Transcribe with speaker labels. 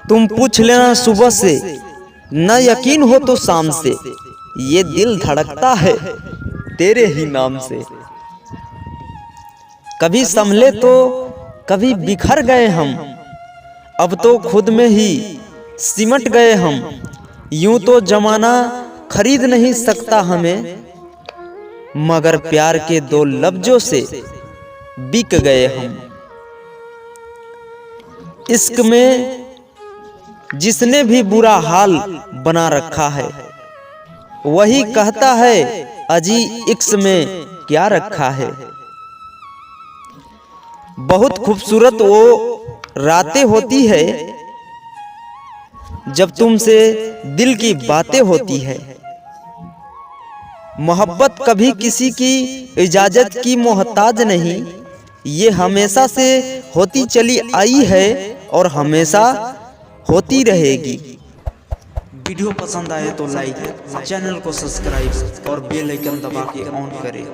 Speaker 1: तुम पूछ लेना सुबह से, न यकीन हो तो शाम से, ये दिल धड़कता है तेरे ही नाम से। कभी संभले तो कभी बिखर गए हम, अब तो खुद में ही सिमट गए हम। यूं तो जमाना खरीद नहीं सकता हमें, मगर प्यार के दो लफ्जों से बिक गए हम। इश्क में जिसने भी बुरा हाल बना रखा है, वही कहता है अजी इश्क में क्या रखा है। बहुत खूबसूरत वो रातें होती है जब तुमसे दिल की बातें होती है। मोहब्बत कभी किसी की इजाजत की मोहताज नहीं, ये हमेशा से होती चली आई है और हमेशा होती रहेगी। वीडियो पसंद आए तो लाइक, चैनल को सब्सक्राइब और बेल आइकन दबा के ऑन करें।